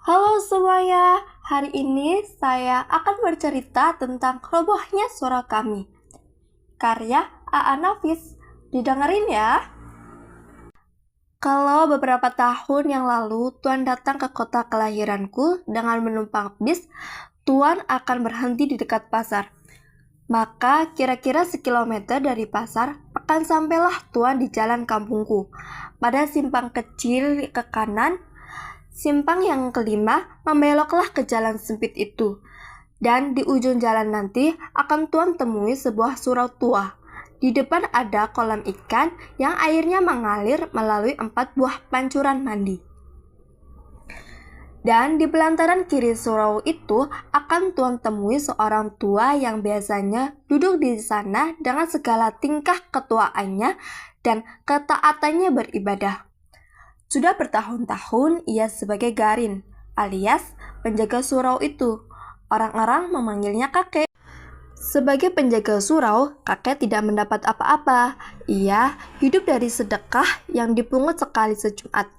Halo semuanya, hari ini saya akan bercerita tentang robohnya surau kami. Karya A.A. Nafis, didengerin ya. Kalau beberapa tahun yang lalu Tuan datang ke kota kelahiranku dengan menumpang bis, Tuan akan berhenti di dekat pasar. Maka kira-kira sekilometer dari pasar akan sampailah Tuan di jalan kampungku. Pada simpang kecil ke kanan, simpang yang kelima membeloklah ke jalan sempit itu. Dan di ujung jalan nanti akan Tuan temui sebuah surau tua. Di depan ada kolam ikan yang airnya mengalir melalui 4 buah pancuran mandi. Dan di pelantaran kiri surau itu akan Tuan temui seorang tua yang biasanya duduk di sana dengan segala tingkah ketuaannya dan ketaatannya beribadah. Sudah bertahun-tahun ia sebagai garin, alias penjaga surau itu. Orang-orang memanggilnya kakek. Sebagai penjaga surau, kakek tidak mendapat apa-apa. Ia hidup dari sedekah yang dipungut sekali sejumat.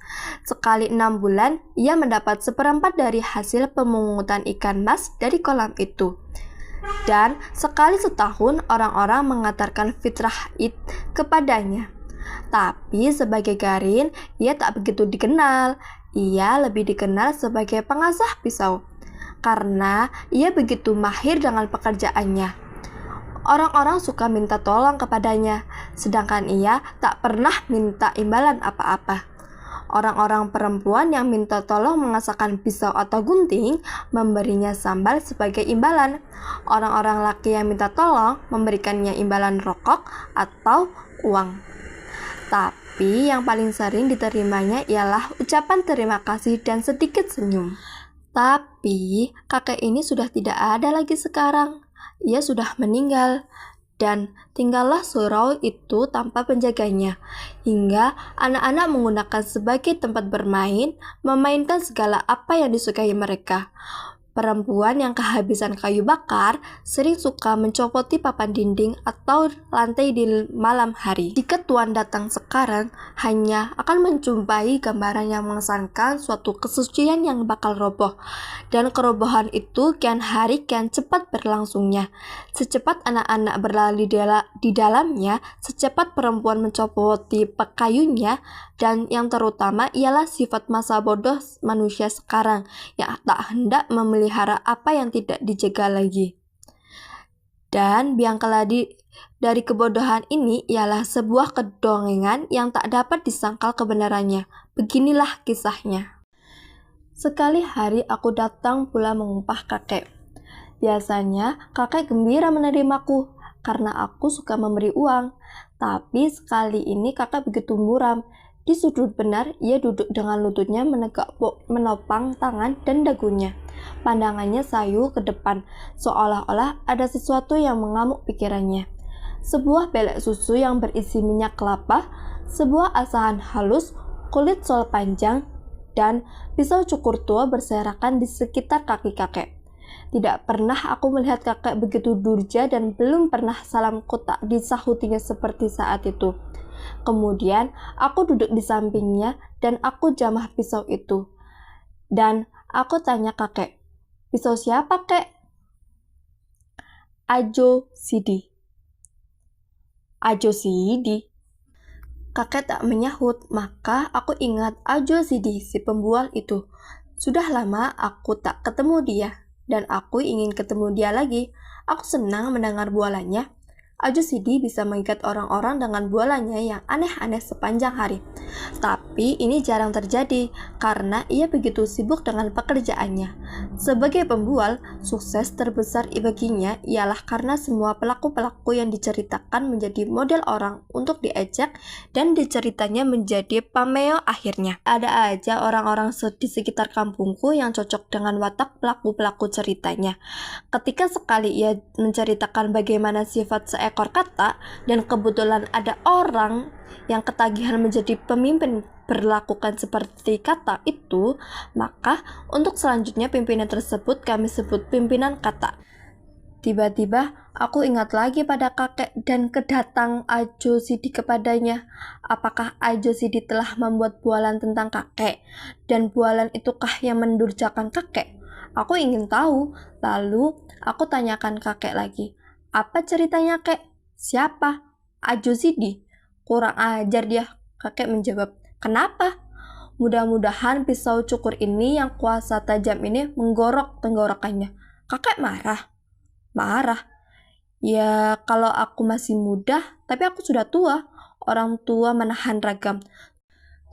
Sekali 6 bulan, ia mendapat seperempat dari hasil pemungutan ikan mas dari kolam itu. Dan sekali setahun orang-orang mengantarkan fitrah id kepadanya. Tapi sebagai garin, ia tak begitu dikenal. Ia lebih dikenal sebagai pengasah pisau, karena ia begitu mahir dengan pekerjaannya. Orang-orang suka minta tolong kepadanya, sedangkan ia tak pernah minta imbalan apa-apa. Orang-orang perempuan yang minta tolong mengasahkan pisau atau gunting memberinya sambal sebagai imbalan. Orang-orang laki yang minta tolong memberikannya imbalan rokok atau uang. Tapi yang paling sering diterimanya ialah ucapan terima kasih dan sedikit senyum. Tapi kakek ini sudah tidak ada lagi sekarang. Ia sudah meninggal. Dan tinggallah surau itu tanpa penjaganya, hingga anak-anak menggunakan sebagai tempat bermain, memainkan segala apa yang disukai mereka. Perempuan yang kehabisan kayu bakar sering suka mencopoti papan dinding atau lantai di malam hari. Jika Tuan datang sekarang, hanya akan menjumpai gambaran yang mengesankan suatu kesucian yang bakal roboh. Dan kerobohan itu kian hari kian cepat berlangsungnya. Secepat anak-anak berlari di dalamnya, secepat perempuan mencopoti kayunya, dan yang terutama ialah sifat masa bodoh manusia sekarang yang tak hendak memelihara apa yang tidak dijaga lagi. Dan biang keladi dari kebodohan ini ialah sebuah kedongengan yang tak dapat disangkal kebenarannya. Beginilah kisahnya. Sekali hari aku datang pula mengumpah kakek. Biasanya kakek gembira menerimaku karena aku suka memberi uang. Tapi sekali ini kakek begitu muram. Di sudut benar, ia duduk dengan lututnya menopang tangan dan dagunya. Pandangannya sayu ke depan, seolah-olah ada sesuatu yang mengamuk pikirannya. Sebuah belek susu yang berisi minyak kelapa, sebuah asahan halus, kulit sol panjang, dan pisau cukur tua berserakan di sekitar kaki kakek. Tidak pernah aku melihat kakek begitu durja dan belum pernah salamku tak disahutinya seperti saat itu. Kemudian aku duduk di sampingnya dan aku jamah pisau itu. Dan aku tanya kakek, pisau siapa kek? Ajo Sidi. Ajo Sidi? Kakek tak menyahut, maka aku ingat Ajo Sidi, si pembual itu. Sudah lama aku tak ketemu dia, dan aku ingin ketemu dia lagi. Aku senang mendengar bualannya. Ajo Sidi bisa mengikat orang-orang dengan bualannya yang aneh-aneh sepanjang hari. Tapi ini jarang terjadi karena ia begitu sibuk dengan pekerjaannya. Sebagai pembual, sukses terbesar baginya ialah karena semua pelaku-pelaku yang diceritakan menjadi model orang untuk diajak dan diceritanya menjadi pameo akhirnya. Ada aja orang-orang di sekitar kampungku yang cocok dengan watak pelaku-pelaku ceritanya. Ketika sekali ia menceritakan bagaimana sifat seekor kata dan kebetulan ada orang yang ketagihan menjadi pemimpin berlakukan seperti kata itu, maka untuk selanjutnya pimpinan tersebut kami sebut pimpinan kata. Tiba-tiba aku ingat lagi pada kakek dan kedatang Ajo Sidi kepadanya. Apakah Ajo Sidi telah membuat bualan tentang kakek? Dan bualan itukah yang mendurjakan kakek? Aku ingin tahu. Lalu aku tanyakan kakek lagi. Apa ceritanya, kek? Siapa? Ajo Sidi. Kurang ajar dia, kakek menjawab. Kenapa? Mudah-mudahan pisau cukur ini yang kuasa tajam ini menggorok tenggorokannya. Kakek marah. Marah. Ya, kalau aku masih muda, tapi aku sudah tua. Orang tua menahan ragam.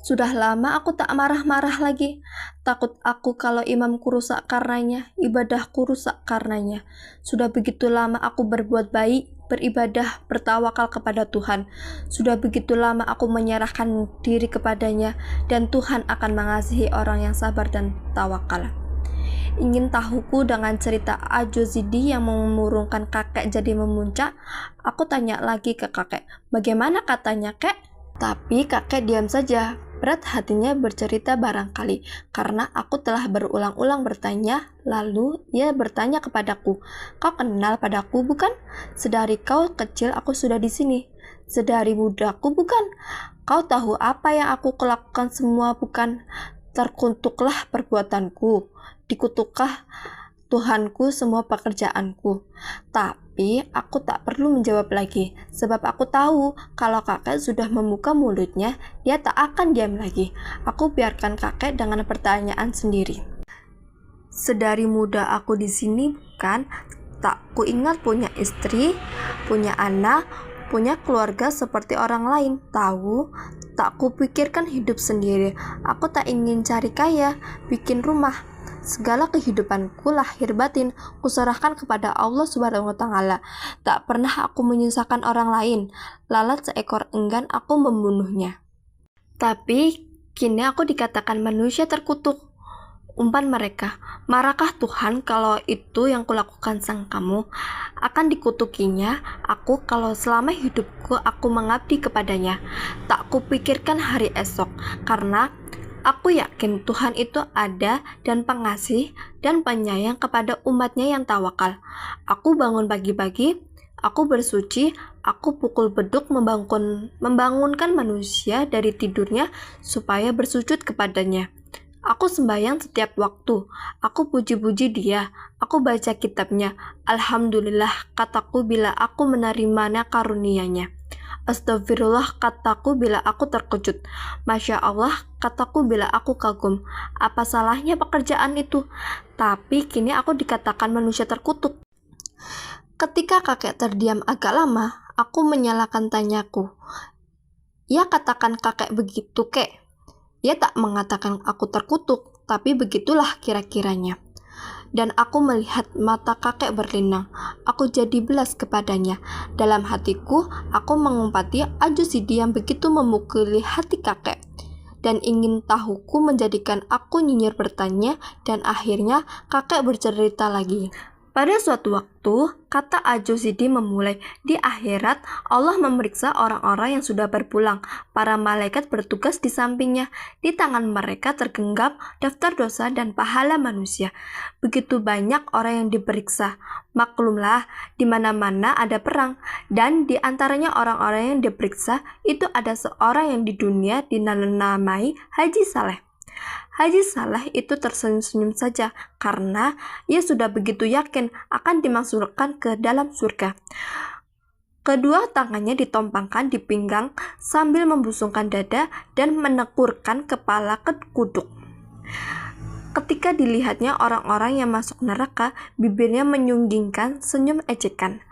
Sudah lama aku tak marah-marah lagi. Takut aku kalau imamku rusak karenanya, ibadahku rusak karenanya. Sudah begitu lama aku berbuat baik, beribadah, bertawakal kepada Tuhan. Sudah begitu lama aku menyerahkan diri kepadanya, dan Tuhan akan mengasihi orang yang sabar dan tawakal. Ingin tahuku dengan cerita Ajo Sidi yang memurungkan kakek jadi memuncak? Aku tanya lagi ke kakek, bagaimana katanya, kek? Tapi kakek diam saja. Berat hatinya bercerita barangkali, karena aku telah berulang-ulang bertanya. Lalu ia bertanya kepadaku, kau kenal padaku bukan? Sedari kau kecil aku sudah di sini. Sedari mudaku bukan? Kau tahu apa yang aku lakukan semua bukan? Terkutuklah perbuatanku, dikutukkah Tuhanku semua pekerjaanku. Tapi aku tak perlu menjawab lagi, sebab aku tahu kalau kakek sudah membuka mulutnya, dia tak akan diam lagi. Aku biarkan kakek dengan pertanyaan sendiri. Sedari muda aku di sini bukan? Tak kuingat punya istri, punya anak, punya keluarga seperti orang lain. Tahu, tak kupikirkan hidup sendiri. Aku tak ingin cari kaya, bikin rumah. Segala kehidupanku lahir batin kuserahkan kepada Allah Subhanahu wa Ta'ala. Tak pernah aku menyusahkan orang lain. Lalat seekor enggan aku membunuhnya. Tapi kini aku dikatakan manusia terkutuk. Umpan mereka, marahkah Tuhan kalau itu yang kulakukan sang kamu? Akan dikutukinya aku kalau selama hidupku aku mengabdi kepadanya. Tak kupikirkan hari esok, karena aku yakin Tuhan itu ada dan pengasih dan penyayang kepada umatnya yang tawakal. Aku bangun pagi-pagi, aku bersuci, aku pukul beduk membangunkan manusia dari tidurnya supaya bersujud kepadanya. Aku sembahyang setiap waktu, aku puji-puji dia, aku baca kitabnya. Alhamdulillah kataku bila aku menerimanya karunia-Nya. Astagfirullah kataku bila aku terkejut. Masya Allah kataku bila aku kagum. Apa salahnya pekerjaan itu? Tapi kini aku dikatakan manusia terkutuk. Ketika kakek terdiam agak lama, aku menyalakan tanyaku. Ya, katakan kakek begitu, kek. Ia tak mengatakan aku terkutuk, tapi begitulah kira-kiranya. Dan aku melihat mata kakek berlinang. Aku jadi belas kepadanya. Dalam hatiku, aku mengumpati Ajo Sidi yang begitu memukuli hati kakek. Dan ingin tahuku menjadikan aku nyinyir bertanya, dan akhirnya kakek bercerita lagi. Pada suatu waktu, kata Ajo Sidi memulai, di akhirat Allah memeriksa orang-orang yang sudah berpulang. Para malaikat bertugas di sampingnya. Di tangan mereka tergenggam daftar dosa dan pahala manusia. Begitu banyak orang yang diperiksa. Maklumlah, di mana-mana ada perang. Dan di antaranya orang-orang yang diperiksa, itu ada seorang yang di dunia dinamai Haji Saleh. Haji Saleh itu tersenyum-senyum saja karena ia sudah begitu yakin akan dimasukkan ke dalam surga. Kedua tangannya ditompangkan di pinggang sambil membusungkan dada dan menekurkan kepala ke kuduk. Ketika dilihatnya orang-orang yang masuk neraka, bibirnya menyunggingkan senyum ejekan.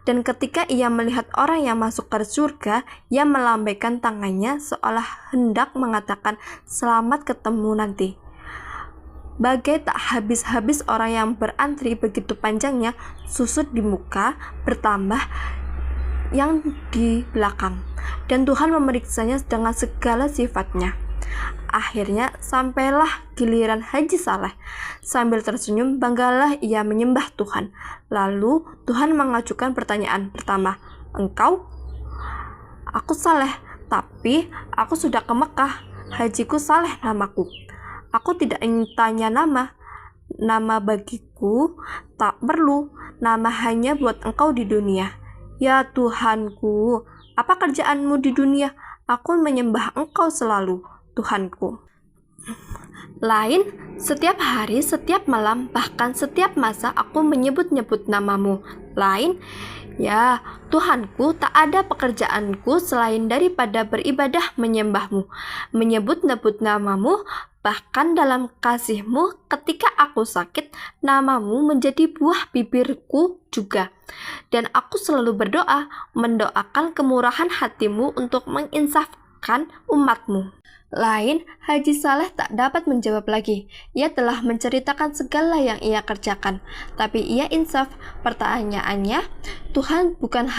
Dan ketika ia melihat orang yang masuk ke surga, ia melambaikan tangannya seolah hendak mengatakan selamat ketemu nanti. Bagai tak habis-habis orang yang berantri begitu panjangnya, susut di muka bertambah yang di belakang. Dan Tuhan memeriksanya dengan segala sifatnya. Akhirnya sampailah giliran Haji Saleh. Sambil tersenyum, banggalah ia menyembah Tuhan. Lalu Tuhan mengajukan pertanyaan pertama, engkau? Aku Saleh, tapi aku sudah ke Mekah. Hajiku Saleh namaku. Aku tidak ingin tanya nama. nama bagiku tak perlu, nama hanya buat engkau di dunia. Ya Tuhanku, apa kerjaanmu di dunia? Aku menyembah engkau selalu, Tuhanku. Lain, setiap hari, setiap malam, bahkan setiap masa aku menyebut-nyebut namamu. Lain, ya Tuhanku, tak ada pekerjaanku selain daripada beribadah menyembahmu, menyebut-nyebut namamu, bahkan dalam kasihmu ketika aku sakit, namamu menjadi buah bibirku juga. Dan aku selalu berdoa, mendoakan kemurahan hatimu untuk menginsafkan umatmu. Lain, Haji Saleh tak dapat menjawab lagi. Ia telah menceritakan segala yang ia kerjakan. Tapi ia insaf. Pertanyaannya, Tuhan bukan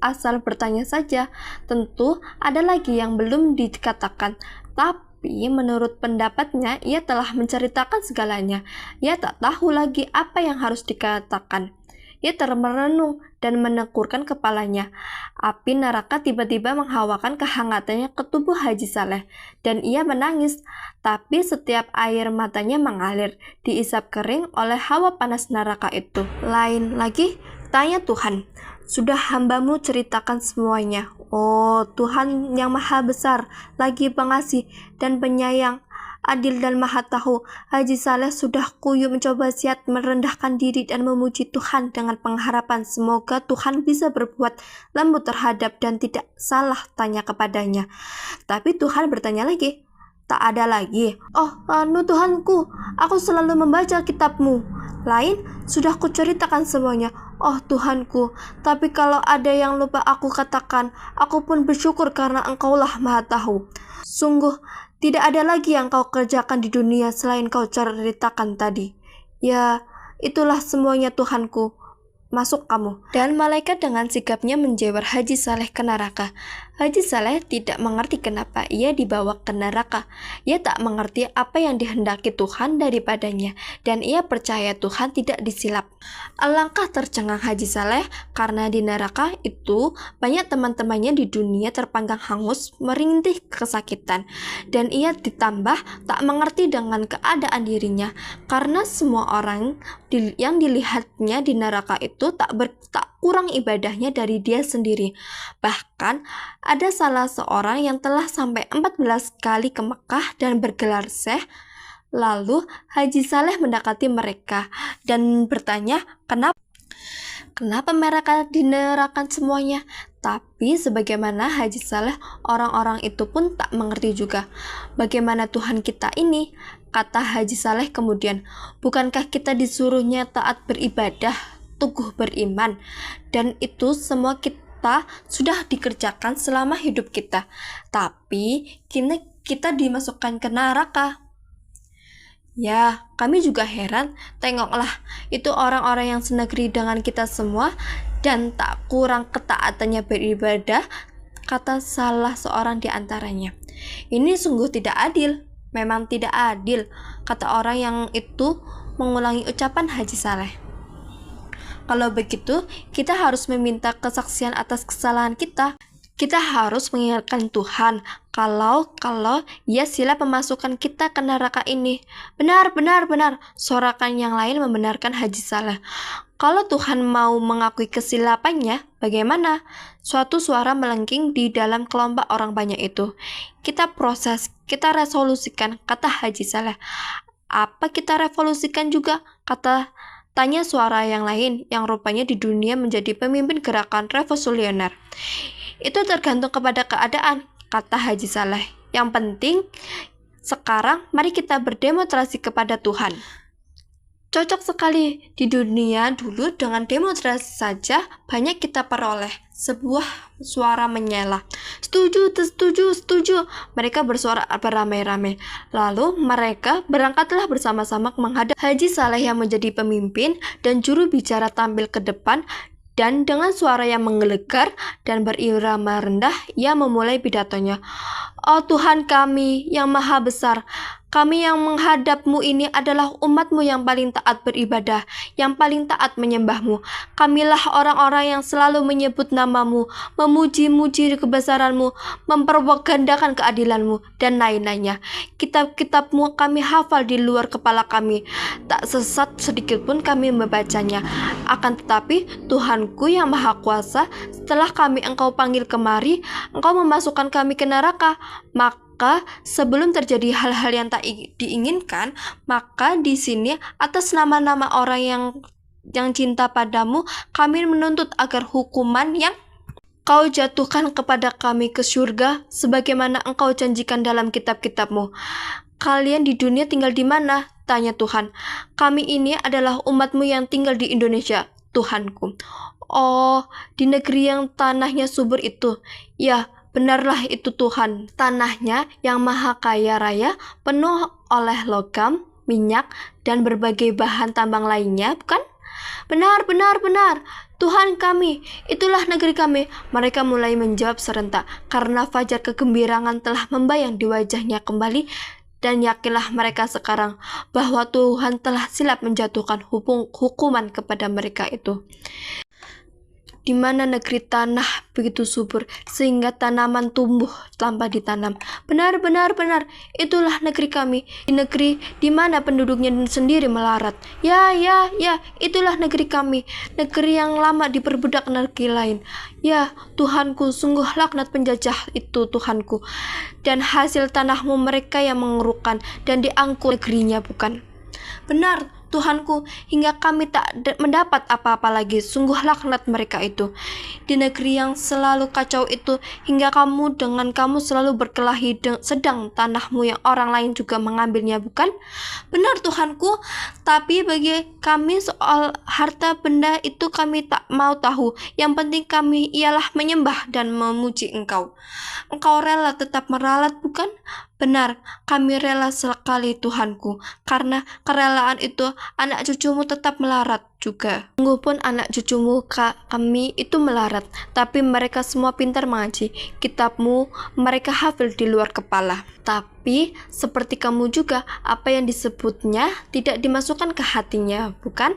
asal bertanya saja. Tentu ada lagi yang belum dikatakan. Tapi menurut pendapatnya, ia telah menceritakan segalanya. Ia tak tahu lagi apa yang harus dikatakan. Ia termerenung dan menekurkan kepalanya. Api neraka tiba-tiba menghawakan kehangatannya ke tubuh Haji Saleh, dan ia menangis. Tapi setiap air matanya mengalir, diisap kering oleh hawa panas neraka itu. Lain lagi, tanya Tuhan, sudah hambamu ceritakan semuanya. Oh Tuhan yang maha besar, lagi pengasih dan penyayang, adil dan maha tahu. Haji Saleh sudah kuyup mencoba siat merendahkan diri dan memuji Tuhan dengan pengharapan semoga Tuhan bisa berbuat lembut terhadap dan tidak salah tanya kepadanya. Tapi Tuhan bertanya lagi, tak ada lagi. Oh, Tuhanku, aku selalu membaca kitabmu. Lain, sudah kuceritakan semuanya. Oh Tuhanku, tapi kalau ada yang lupa aku katakan, aku pun bersyukur karena engkaulah maha tahu. Sungguh, tidak ada lagi yang kau kerjakan di dunia selain kau ceritakan tadi. Ya, itulah semuanya Tuhanku. Masuk kamu. Dan malaikat dengan sigapnya menjewer Haji Saleh ke neraka. Haji Saleh tidak mengerti kenapa ia dibawa ke neraka. Ia tak mengerti apa yang dihendaki Tuhan daripadanya, dan ia percaya Tuhan tidak disilap. Alangkah tercengang Haji Saleh karena di neraka itu banyak teman-temannya di dunia terpanggang hangus merintih kesakitan, dan ia ditambah tak mengerti dengan keadaan dirinya karena semua orang yang dilihatnya di neraka itu tak kurang ibadahnya dari dia sendiri. Bahkan ada salah seorang yang telah sampai 14 kali ke Mekah dan bergelar syekh. Lalu Haji Saleh mendekati mereka dan bertanya, kenapa mereka dinerakan semuanya? Tapi sebagaimana Haji Saleh, orang-orang itu pun tak mengerti juga. Bagaimana Tuhan kita ini? Kata Haji Saleh kemudian, bukankah kita disuruhnya taat beribadah, teguh beriman, dan itu semua kita sudah dikerjakan selama hidup kita. Tapi kini kita dimasukkan ke neraka. Ya, kami juga heran. Tengoklah, itu orang-orang yang senegeri dengan kita semua dan tak kurang ketaatannya beribadah, kata salah seorang di antaranya. Ini sungguh tidak adil. Memang tidak adil, kata orang yang itu mengulangi ucapan Haji Saleh. Kalau begitu, kita harus meminta kesaksian atas kesalahan kita. Kita harus mengingatkan Tuhan kalau ia silap memasukkan kita ke neraka ini. Benar, sorakan yang lain membenarkan Haji Saleh. Kalau Tuhan mau mengakui kesilapannya, bagaimana? Suatu suara melengking di dalam kelompok orang banyak itu. Kita proses, kita resolusikan, kata Haji Saleh. Apa kita revolusikan juga? Tanya suara yang lain yang rupanya di dunia menjadi pemimpin gerakan revolusioner. Itu tergantung kepada keadaan, kata Haji Saleh. Yang penting sekarang mari kita berdemonstrasi kepada Tuhan. Cocok sekali, di dunia dulu dengan demonstrasi saja banyak kita peroleh. Sebuah suara menyela. Setuju. Mereka bersuara beramai-ramai. Lalu mereka berangkatlah bersama-sama menghadap Haji Saleh yang menjadi pemimpin dan juru bicara tampil ke depan. Dan dengan suara yang menggelegar dan berirama rendah, ia memulai pidatonya. Oh Tuhan kami yang maha besar, Kami yang menghadapmu ini adalah umatmu yang paling taat beribadah, yang paling taat menyembahmu. Kamilah orang-orang yang selalu menyebut namamu, memuji-muji kebesaranmu, memperwagandakan keadilanmu, dan lain-lainnya. Kitab-kitabmu kami hafal di luar kepala kami, tak sesat sedikit pun kami membacanya. Akan tetapi Tuhanku yang Maha Kuasa, setelah Engkau panggil kemari, Engkau memasukkan kami ke neraka. Maka sebelum terjadi hal-hal yang tak diinginkan, maka di sini atas nama-nama orang yang cinta padamu, kami menuntut agar hukuman yang Kau jatuhkan kepada kami ke surga, sebagaimana Engkau janjikan dalam kitab-kitabmu. Kalian di dunia tinggal di mana? Tanya Tuhan. Kami ini adalah umatmu yang tinggal di Indonesia, Tuhanku. Oh, di negeri yang tanahnya subur itu. Ya, benarlah itu Tuhan. Tanahnya yang maha kaya raya, penuh oleh logam, minyak, dan berbagai bahan tambang lainnya, bukan? Benar. Tuhan kami, itulah negeri kami. Mereka mulai menjawab serentak, karena fajar kegembiraan telah membayang di wajahnya kembali. Dan yakinlah mereka sekarang bahwa Tuhan telah silap menjatuhkan hukuman kepada mereka itu. Di mana negeri tanah begitu subur sehingga tanaman tumbuh tanpa ditanam. Benar, itulah negeri kami, di negeri di mana penduduknya sendiri melarat. Ya, itulah negeri kami, negeri yang lama diperbudak negeri lain. Ya, Tuhanku, sungguh laknat penjajah itu, Tuhanku. Dan hasil tanahmu mereka yang mengerukan dan diangkut negerinya, bukan? Benar, Tuhanku, hingga kami tak mendapat apa-apa lagi. Sungguh laknat mereka itu. Di negeri yang selalu kacau itu, hingga kamu selalu berkelahi, sedang tanahmu yang orang lain juga mengambilnya, bukan? Benar, Tuhanku, tapi bagi kami soal harta benda itu kami tak mau tahu. Yang penting kami ialah menyembah dan memuji Engkau. Engkau rela tetap meralat, bukan? Benar, kami rela sekali, Tuhanku, karena kerelaan itu anak cucumu tetap melarat juga. Sungguh pun anak cucumu kami itu melarat, tapi mereka semua pintar mengaji. Kitabmu mereka hafal di luar kepala. Tapi seperti kamu juga, apa yang disebutnya tidak dimasukkan ke hatinya, bukan?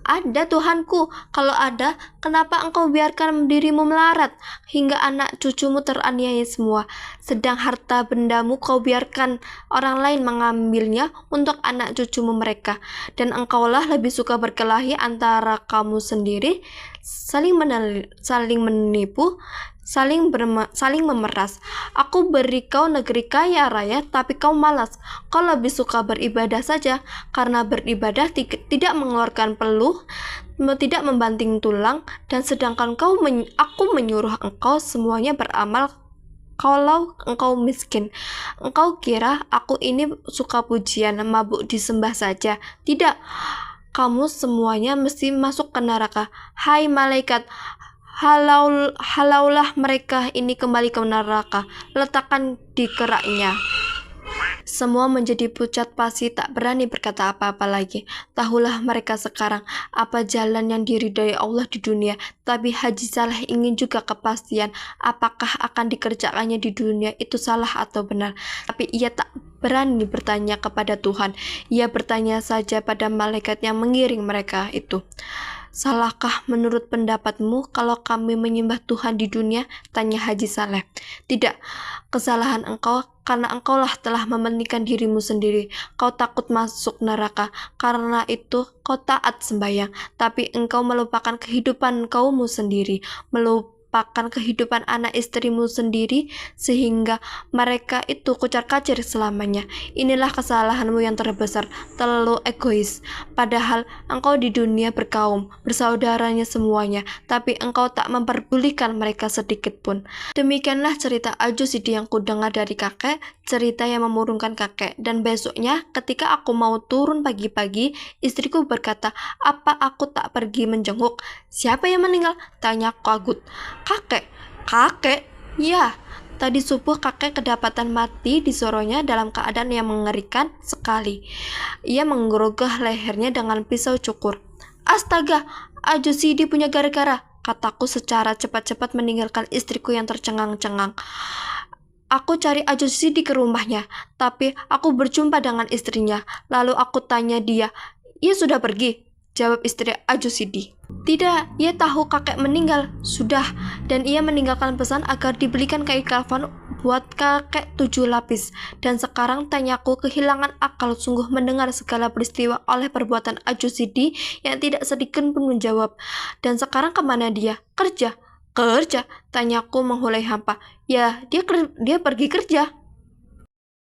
Ada, Tuhanku. Kalau ada, kenapa Engkau biarkan dirimu melarat hingga anak cucumu teraniaya semua? Sedang harta bendamu Kau biarkan orang lain mengambilnya untuk anak cucumu mereka. Dan Engkaulah lebih suka berkelahi antara kamu sendiri, saling menipu, saling memeras. Aku beri kau negeri kaya raya, tapi kau malas. Kau lebih suka beribadah saja, karena beribadah tidak mengeluarkan peluh, tidak membanting tulang, dan sedangkan aku menyuruh engkau semuanya beramal kalau engkau miskin. Engkau kira aku ini suka pujian, mabuk disembah saja? Tidak, kamu semuanya mesti masuk ke neraka. Hai malaikat, halaulah mereka ini kembali ke neraka, letakkan di keraknya. Semua menjadi pucat pasi, tak berani berkata apa-apa lagi. Tahulah mereka sekarang apa jalan yang diridhai Allah di dunia. Tapi Haji Saleh ingin juga kepastian apakah akan dikerjakannya di dunia itu salah atau benar. Tapi ia tak berani bertanya kepada Tuhan. Ia bertanya saja pada malaikat yang mengiring mereka itu. Salahkah menurut pendapatmu kalau kami menyembah Tuhan di dunia? Tanya Haji Saleh. Tidak, kesalahan engkau karena engkaulah telah mementingkan dirimu sendiri. Kau takut masuk neraka, karena itu kau taat sembahyang, tapi engkau melupakan kehidupan kaummu sendiri, melupakan kehidupan anak istrimu sendiri, sehingga mereka itu kucar-kacir selamanya. Inilah kesalahanmu yang terbesar, terlalu egois. Padahal engkau di dunia berkaum, bersaudaranya semuanya, tapi engkau tak memperdulikan mereka sedikit pun. Demikianlah cerita Al-Jusidi yang kudengar dari kakek, cerita yang memurungkan kakek. Dan besoknya ketika aku mau turun pagi-pagi, istriku berkata, apa aku tak pergi menjenguk? Siapa yang meninggal? Tanya kagut. Kakek? Ya, tadi subuh kakek kedapatan mati di soronya dalam keadaan yang mengerikan sekali. Ia menggerogah lehernya dengan pisau cukur. Astaga, Al-Jusidi punya gara-gara, kataku secara cepat-cepat meninggalkan istriku yang tercengang-cengang. Aku cari Aju Sidi ke rumahnya, tapi aku berjumpa dengan istrinya. Lalu aku tanya dia, ia sudah pergi? Jawab istri Aju Sidi. Tidak, ia tahu kakek meninggal. Sudah, dan ia meninggalkan pesan agar dibelikan kain kafan buat kakek 7 lapis. Dan sekarang tanyaku kehilangan akal sungguh mendengar segala peristiwa oleh perbuatan Aju Sidi yang tidak sedikit pun menjawab. Dan sekarang kemana dia? Kerja. Kerja? Tanyaku menghulai hampa. Ya, dia pergi kerja.